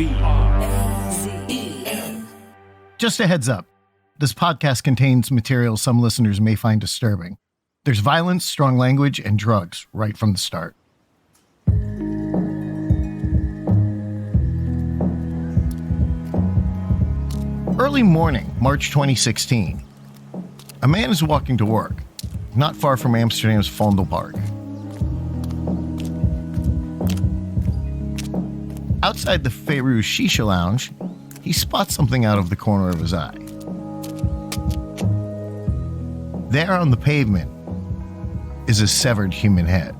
Brazen. Just a heads up, this podcast contains material some listeners may find disturbing. There's violence, strong language, and drugs right from the start. Early morning, March 2016. A man is walking to work, not far from Amsterdam's Vondelpark. Outside the Fairuz Shisha Lounge, he spots something out of the corner of his eye. There on the pavement is a severed human head.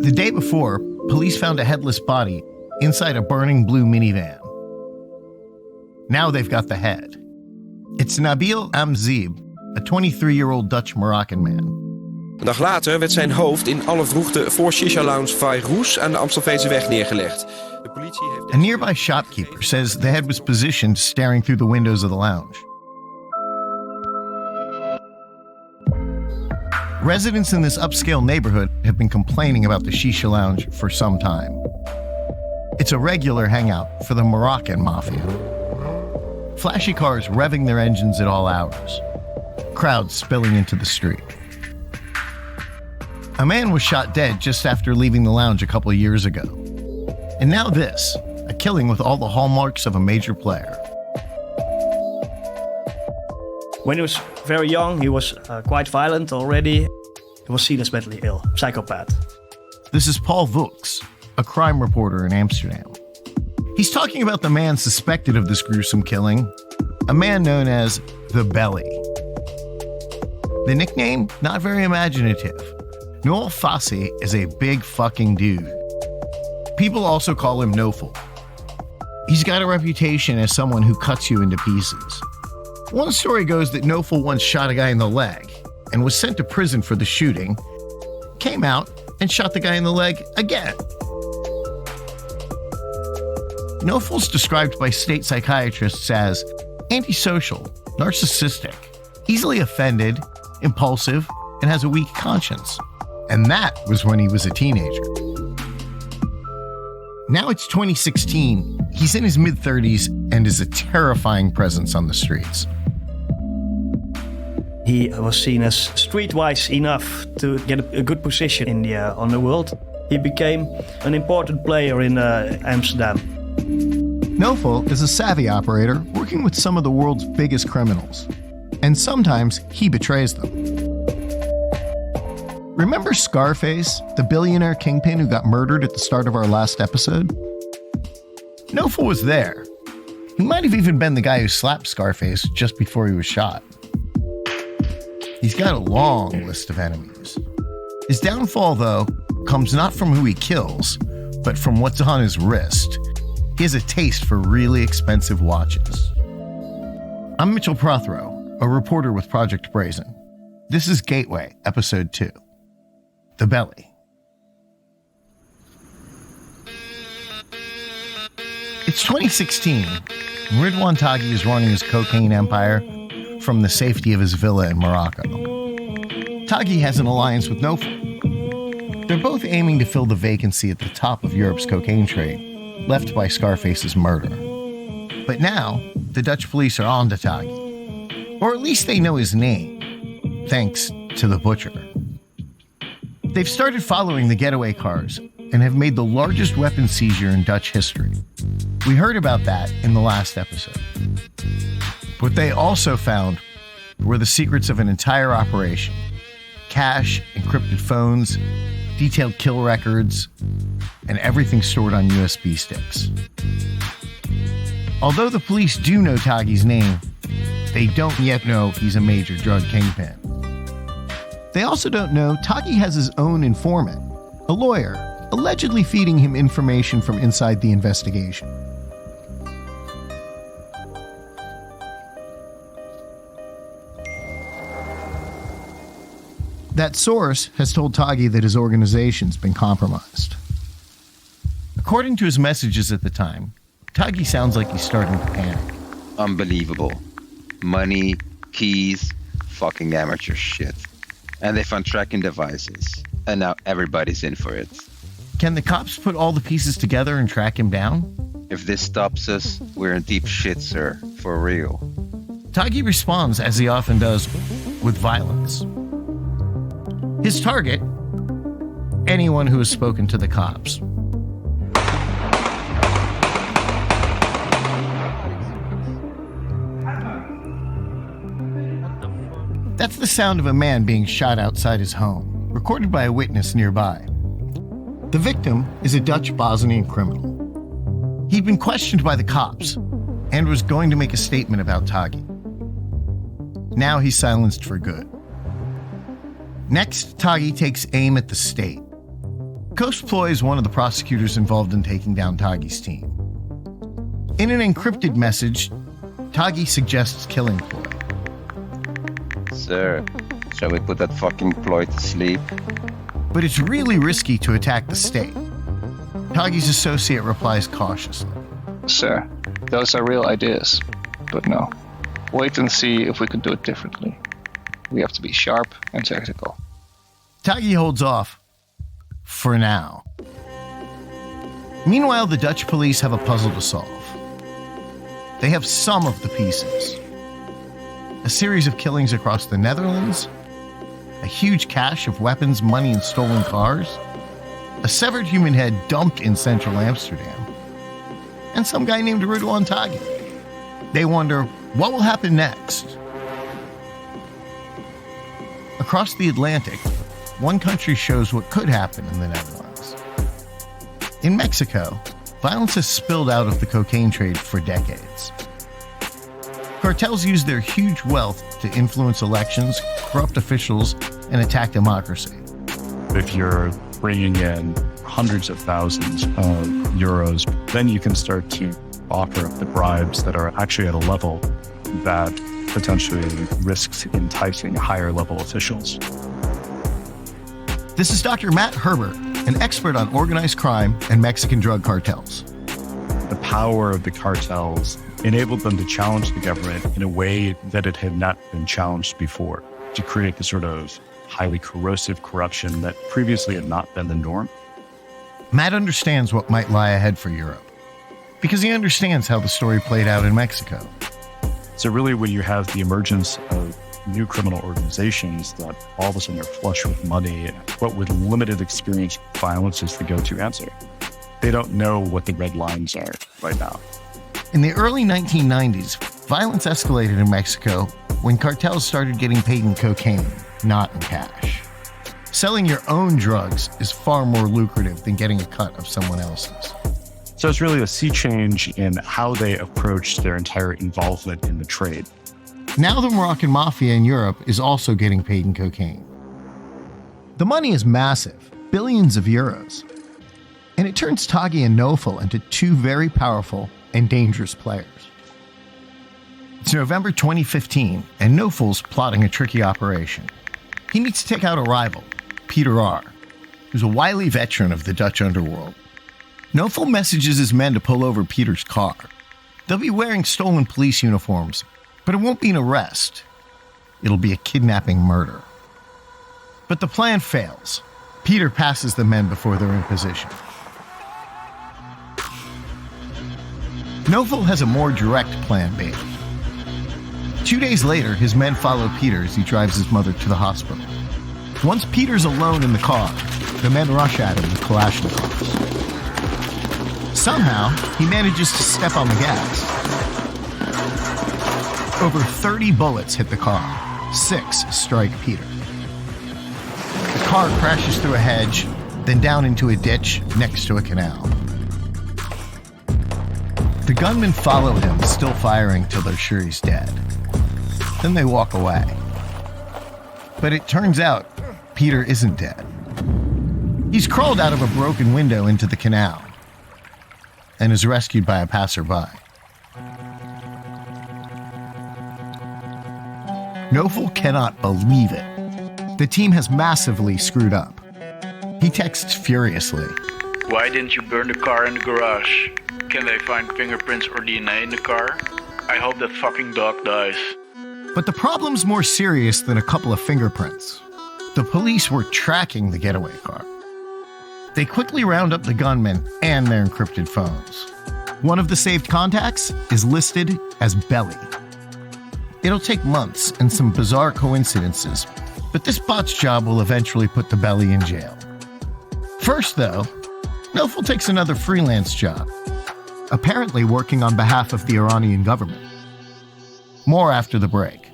The day before, police found a headless body inside a burning blue minivan. Now they've got the head. It's Nabil Amzib, a 23-year-old Dutch-Moroccan man. Een dag later werd zijn hoofd in alle vroegte voor Shisha Lounge Fairuz aan de Amstelveenseweg weg neergelegd. De politie heeft... A nearby shopkeeper says the head was positioned staring through the windows of the lounge. Residents in this upscale neighborhood have been complaining about the Shisha Lounge for some time. It's a regular hangout for the Moroccan mafia. Flashy cars revving their engines at all hours. Crowds spilling into the street. A man was shot dead just after leaving the lounge a couple of years ago. And now this, a killing with all the hallmarks of a major player. When he was very young, he was quite violent already. He was seen as mentally ill, psychopath. This is Paul Vooks, a crime reporter in Amsterdam. He's talking about the man suspected of this gruesome killing, a man known as the Belly. The nickname, not very imaginative. Noffel Fassih is a big fucking dude. People also call him Noffel. He's got a reputation as someone who cuts you into pieces. One story goes that Noffel once shot a guy in the leg and was sent to prison for the shooting, came out and shot the guy in the leg again. Noffel's described by state psychiatrists as antisocial, narcissistic, easily offended, impulsive, and has a weak conscience. And that was when he was a teenager. Now it's 2016, he's in his mid-30s and is a terrifying presence on the streets. He was seen as streetwise enough to get a good position on the world. He became an important player in Amsterdam. Noffel is a savvy operator working with some of the world's biggest criminals. And sometimes he betrays them. Remember Scarface, the billionaire kingpin who got murdered at the start of our last episode? Noffel was there. He might have even been the guy who slapped Scarface just before he was shot. He's got a long list of enemies. His downfall, though, comes not from who he kills, but from what's on his wrist. He has a taste for really expensive watches. I'm Mitchell Prothero, a reporter with Project Brazen. This is Gateway, Episode 2. The Belly. It's 2016. Ridouan Taghi is running his cocaine empire from the safety of his villa in Morocco. Taghi has an alliance with Noffel. They're both aiming to fill the vacancy at the top of Europe's cocaine trade, left by Scarface's murder. But now, the Dutch police are on to Taghi. Or at least they know his name, thanks to the butcher. They've started following the getaway cars and have made the largest weapon seizure in Dutch history. We heard about that in the last episode. What they also found were the secrets of an entire operation. Cash, encrypted phones, detailed kill records, and everything stored on USB sticks. Although the police do know Taghi's name, they don't yet know he's a major drug kingpin. They also don't know Taghi has his own informant, a lawyer, allegedly feeding him information from inside the investigation. That source has told Taghi that his organization's been compromised. According to his messages at the time, Taghi sounds like he's starting to panic. Unbelievable. Money, keys, fucking amateur shit. And they found tracking devices. And now everybody's in for it. Can the cops put all the pieces together and track him down? If this stops us, we're in deep shit, sir. For real. Taghi responds, as he often does, with violence. His target? Anyone who has spoken to the cops. That's the sound of a man being shot outside his home, recorded by a witness nearby. The victim is a Dutch Bosnian criminal. He'd been questioned by the cops and was going to make a statement about Taghi. Now he's silenced for good. Next, Taghi takes aim at the state. Ghost Ploy is one of the prosecutors involved in taking down Taghi's team. In an encrypted message, Taghi suggests killing Ploy. Sir, shall we put that fucking Ploy to sleep? But it's really risky to attack the state. Taghi's associate replies cautiously. Sir, those are real ideas, but no. Wait and see if we can do it differently. We have to be sharp and tactical. Taghi holds off. For now. Meanwhile, the Dutch police have a puzzle to solve. They have some of the pieces. A series of killings across the Netherlands, a huge cache of weapons, money, and stolen cars, a severed human head dumped in central Amsterdam, and some guy named Ridouan Taghi. They wonder, what will happen next? Across the Atlantic, one country shows what could happen in the Netherlands. In Mexico, violence has spilled out of the cocaine trade for decades. Cartels use their huge wealth to influence elections, corrupt officials, and attack democracy. If you're bringing in hundreds of thousands of euros, then you can start to offer up the bribes that are actually at a level that potentially risks enticing higher level officials. This is Dr. Matt Herbert, an expert on organized crime and Mexican drug cartels. The power of the cartels enabled them to challenge the government in a way that it had not been challenged before, to create the sort of highly corrosive corruption that previously had not been the norm. Matt understands what might lie ahead for Europe, because he understands how the story played out in Mexico. So really, when you have the emergence of new criminal organizations that all of a sudden are flush with money, what with limited experience, violence is the go-to answer. They don't know what the red lines are right now. In the early 1990s, violence escalated in Mexico when cartels started getting paid in cocaine, not in cash. Selling your own drugs is far more lucrative than getting a cut of someone else's. So it's really a sea change in how they approached their entire involvement in the trade. Now the Moroccan mafia in Europe is also getting paid in cocaine. The money is massive, billions of euros. And it turns Taghi and Noffel into two very powerful and dangerous players. It's November 2015, and Noffel's plotting a tricky operation. He needs to take out a rival, Peter R., who's a wily veteran of the Dutch underworld. Noffel messages his men to pull over Peter's car. They'll be wearing stolen police uniforms, but it won't be an arrest. It'll be a kidnapping murder. But the plan fails. Peter passes the men before they're in position. Noffel has a more direct plan B. 2 days later, his men follow Peter as he drives his mother to the hospital. Once Peter's alone in the car, the men rush at him with Kalashnikovs. Somehow, he manages to step on the gas. Over 30 bullets hit the car. 6 strike Peter. The car crashes through a hedge, then down into a ditch next to a canal. The gunmen follow him, still firing till they're sure he's dead. Then they walk away. But it turns out, Peter isn't dead. He's crawled out of a broken window into the canal and is rescued by a passerby. Noffel cannot believe it. The team has massively screwed up. He texts furiously. Why didn't you burn the car in the garage? Can they find fingerprints or DNA in the car? I hope that fucking dog dies. But the problem's more serious than a couple of fingerprints. The police were tracking the getaway car. They quickly round up the gunmen and their encrypted phones. One of the saved contacts is listed as Belly. It'll take months and some bizarre coincidences, but this bot's job will eventually put the Belly in jail. First, though, Noffel takes another freelance job, apparently working on behalf of the Iranian government. More after the break.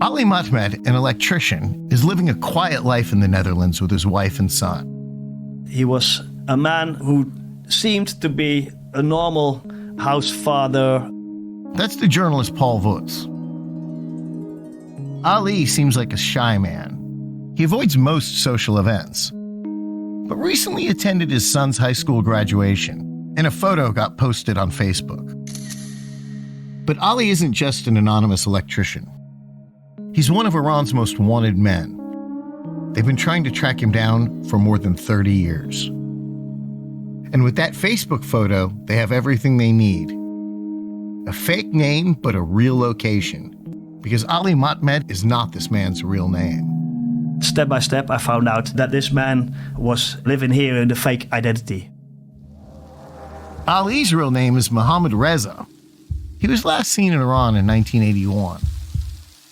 Ali Mahmed, an electrician, is living a quiet life in the Netherlands with his wife and son. He was a man who seemed to be a normal house father. That's the journalist Paul Voets. Ali seems like a shy man. He avoids most social events, but recently attended his son's high school graduation, and a photo got posted on Facebook. But Ali isn't just an anonymous electrician. He's one of Iran's most wanted men. They've been trying to track him down for more than 30 years. And with that Facebook photo, they have everything they need. A fake name, but a real location. Because Ali Mahmed is not this man's real name. Step by step, I found out that this man was living here in the fake identity. Ali's real name is Mohammad Reza. He was last seen in Iran in 1981.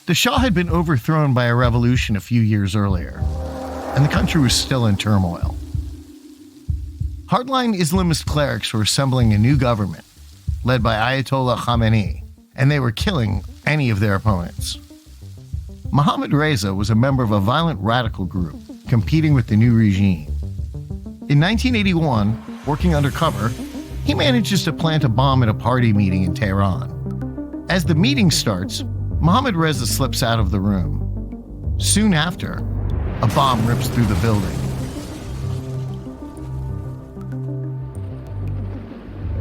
The Shah had been overthrown by a revolution a few years earlier, and the country was still in turmoil. Hardline Islamist clerics were assembling a new government, led by Ayatollah Khamenei, and they were killing any of their opponents. Mohammad Reza was a member of a violent radical group competing with the new regime. In 1981, working undercover, he manages to plant a bomb at a party meeting in Tehran. As the meeting starts, Mohammad Reza slips out of the room. Soon after, a bomb rips through the building.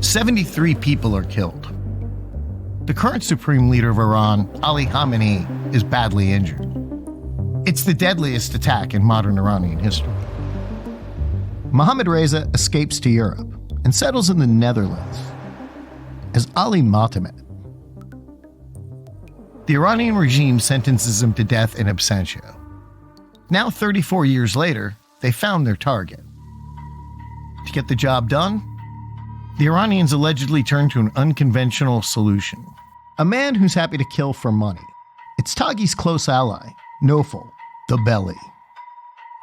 73 people are killed. The current supreme leader of Iran, Ali Khamenei, is badly injured. It's the deadliest attack in modern Iranian history. Mohammad Reza escapes to Europe and settles in the Netherlands as Ali Mahmed. The Iranian regime sentences him to death in absentia. Now, 34 years later, they found their target. To get the job done, the Iranians allegedly turned to an unconventional solution. A man who's happy to kill for money. It's Taghi's close ally, Noffel, the Belly.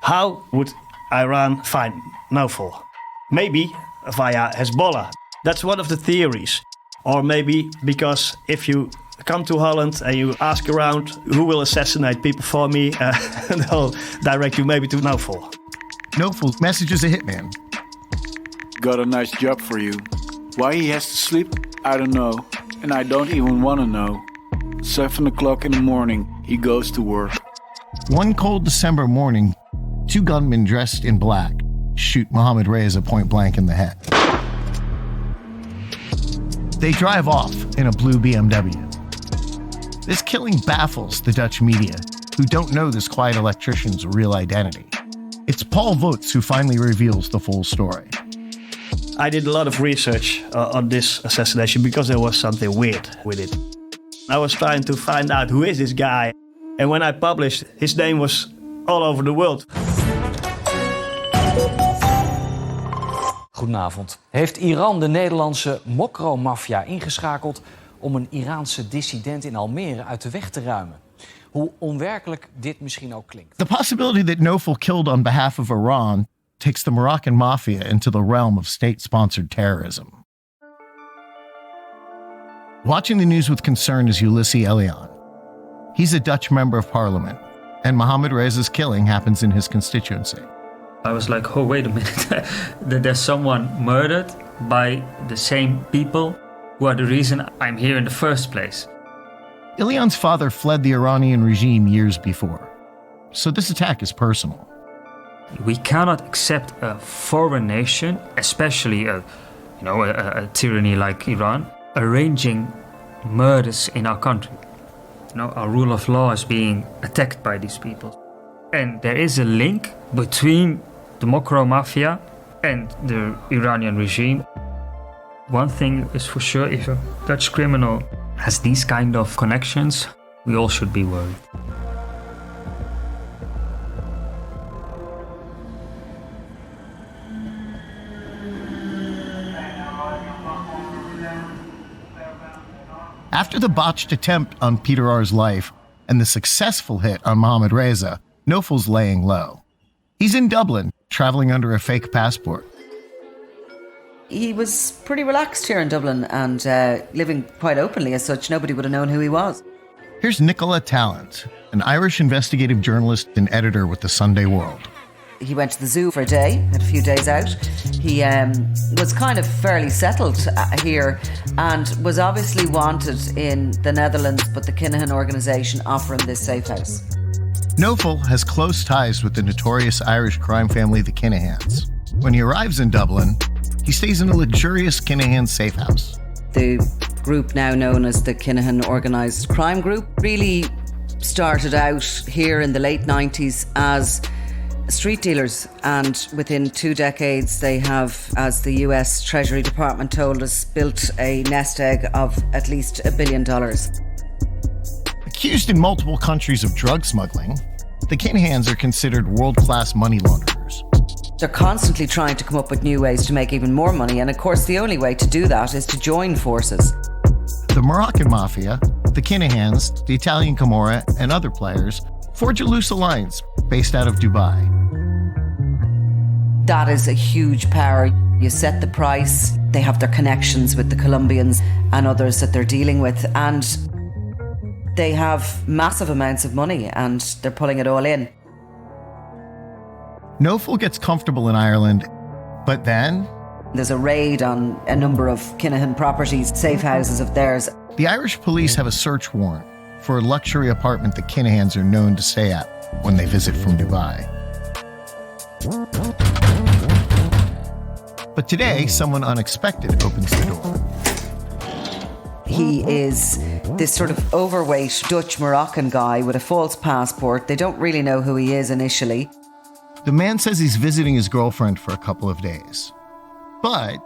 How would Iran find Noffel? Maybe via Hezbollah. That's one of the theories. Or maybe because if you come to Holland and you ask around who will assassinate people for me, they'll direct you maybe to Noffel. Noffel messages a hitman. Got a nice job for you. Why he has to sleep, I don't know. And I don't even want to know. 7 o'clock in the morning, he goes to work. One cold December morning, 2 gunmen dressed in black shoot Mohammad Reza point blank in the head. They drive off in a blue BMW. This killing baffles the Dutch media, who don't know this quiet electrician's real identity. It's Paul Voets who finally reveals the full story. I did a lot of research on this assassination because there was something weird with it. I was trying to find out who is this guy. And when I published, his name was all over the world. Goedenavond. Heeft Iran de Nederlandse mokro-maffia ingeschakeld om een Iraanse dissident in Almere uit de weg te ruimen? Hoe onwerkelijk dit misschien ook klinkt. The possibility that Noffel killed on behalf of Iran takes the Moroccan mafia into the realm of state-sponsored terrorism. Watching the news with concern is Ulysses Elian. He's a Dutch member of parliament, and Mohammad Reza's killing happens in his constituency. I was like, oh, wait a minute. That there's someone murdered by the same people who are the reason I'm here in the first place. Elian's father fled the Iranian regime years before, so this attack is personal. We cannot accept a foreign nation, especially a tyranny like Iran, arranging murders in our country. Our rule of law is being attacked by these people. And there is a link between the Mokro Mafia and the Iranian regime. One thing is for sure, if a Dutch criminal has these kind of connections, We all should be worried. After the botched attempt on Peter R's life and the successful hit on Mohammed Reza, Noffel's laying low. He's in Dublin, traveling under a fake passport. He was pretty relaxed here in Dublin and living quite openly as such. Nobody would have known who he was. Here's Nicola Tallant, an Irish investigative journalist and editor with the Sunday World. He went to the zoo for a day, had a few days out. He was kind of fairly settled here and was obviously wanted in the Netherlands, but the Kinahan organisation offer him this safe house. Noffel has close ties with the notorious Irish crime family, the Kinahans. When he arrives in Dublin, he stays in a luxurious Kinahan safe house. The group now known as the Kinahan Organised Crime Group really started out here in the late 90s as street dealers, and within 2 decades they have, as the US Treasury Department told us, built a nest egg of at least $1 billion. Accused in multiple countries of drug smuggling, the Kinahans are considered world-class money launderers. They're constantly trying to come up with new ways to make even more money, and of course the only way to do that is to join forces. The Moroccan Mafia, the Kinahans, the Italian Camorra, and other players forge a loose alliance based out of Dubai. That is a huge power. You set the price, they have their connections with the Colombians and others that they're dealing with, and they have massive amounts of money and they're pulling it all in. Noffel gets comfortable in Ireland, but then there's a raid on a number of Kinahan properties, safe houses of theirs. The Irish police have a search warrant for a luxury apartment the Kinahans are known to stay at when they visit from Dubai. But today, someone unexpected opens the door. He is this sort of overweight Dutch Moroccan guy with a false passport. They don't really know who he is initially. The man says he's visiting his girlfriend for a couple of days. But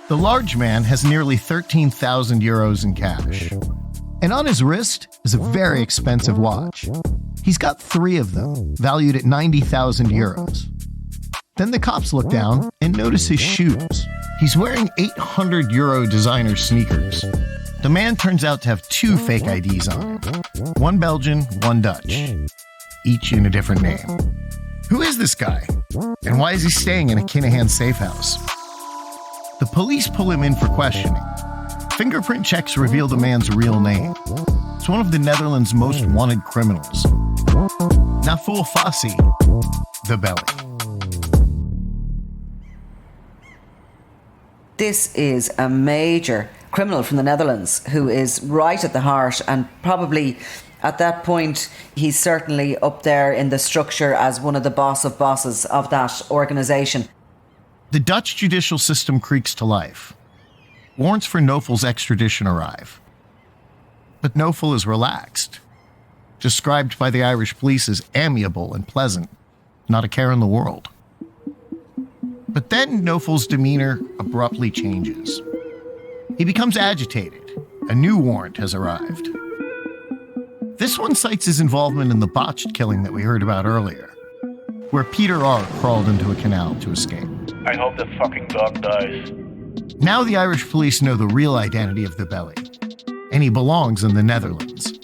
the large man has nearly 13,000 euros in cash. And on his wrist is a very expensive watch. He's got 3 of them, valued at 90,000 euros. Then the cops look down and notice his shoes. He's wearing 800 euro designer sneakers. The man turns out to have 2 fake IDs on him. One Belgian, one Dutch. Each in a different name. Who is this guy? And why is he staying in a Kinahan safe house? The police pull him in for questioning. Fingerprint checks reveal the man's real name. It's one of the Netherlands' most wanted criminals. Noffel Fassih, the Belly. This is a major criminal from the Netherlands who is right at the heart, and probably at that point he's certainly up there in the structure as one of the boss of bosses of that organisation. The Dutch judicial system creaks to life. Warrants for Noffel's extradition arrive. But Noffel is relaxed, described by the Irish police as amiable and pleasant, not a care in the world. But then Noffel's demeanor abruptly changes. He becomes agitated. A new warrant has arrived. This one cites his involvement in the botched killing that we heard about earlier, where Peter R. crawled into a canal to escape. I hope the fucking dog dies. Now the Irish police know the real identity of the Belly, and he belongs in the Netherlands.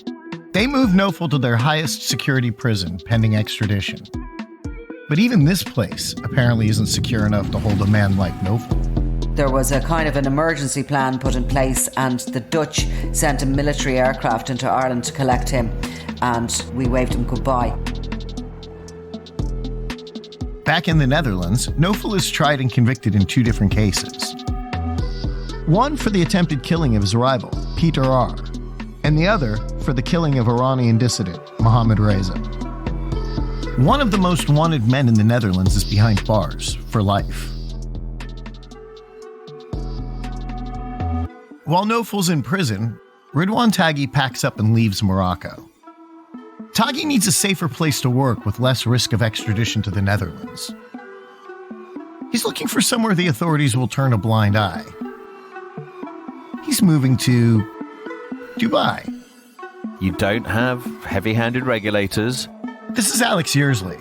They move Noffel to their highest security prison pending extradition. But even this place apparently isn't secure enough to hold a man like Noffel. There was a kind of an emergency plan put in place, and the Dutch sent a military aircraft into Ireland to collect him, and we waved him goodbye. Back in the Netherlands, Noffel is tried and convicted in 2 different cases. One for the attempted killing of his rival, Peter R., and the other for the killing of Iranian dissident, Mohammed Reza. One of the most wanted men in the Netherlands is behind bars for life. While Noffel's in prison, Ridouan Taghi packs up and leaves Morocco. Taghi needs a safer place to work with less risk of extradition to the Netherlands. He's looking for somewhere the authorities will turn a blind eye. He's moving to Dubai. You don't have heavy-handed regulators. This is Alex Yearsley,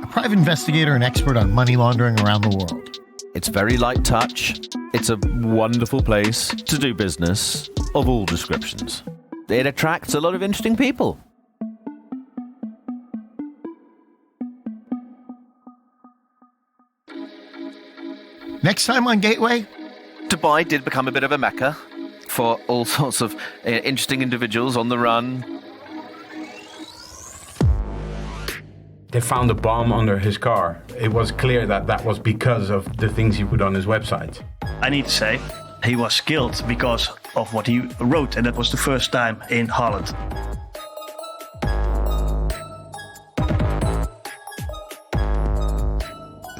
a private investigator and expert on money laundering around the world. It's very light touch. It's a wonderful place to do business of all descriptions. It attracts a lot of interesting people. Next time on Gateway, Dubai did become a bit of a mecca for all sorts of interesting individuals on the run. They found a bomb under his car. It was clear that that was because of the things he put on his website. I need to say, he was killed because of what he wrote, and that was the first time in Holland.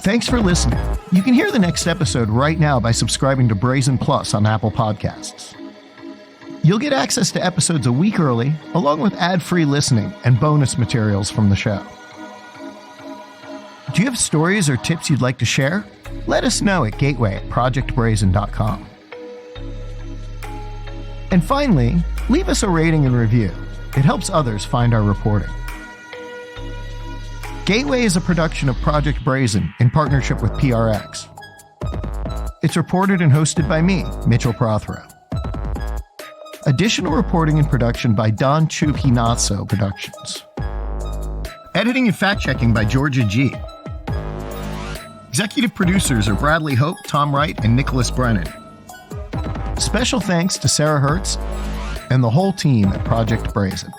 thanks for listening. You can hear the next episode right now by subscribing to Brazen Plus on Apple Podcasts. You'll get access to episodes a week early, along with ad-free listening and bonus materials from the show. Do you have stories or tips you'd like to share? Let us know at gateway@projectbrazen.com. And finally, leave us a rating and review. It helps others find our reporting. Gateway is a production of Project Brazen in partnership with PRX. It's reported and hosted by me, Mitchell Prothero. Additional reporting and production by Don Chuhinatso Productions. Editing and fact-checking by Georgia G. Executive producers are Bradley Hope, Tom Wright, and Nicholas Brennan. Special thanks to Sarah Hertz and the whole team at Project Brazen.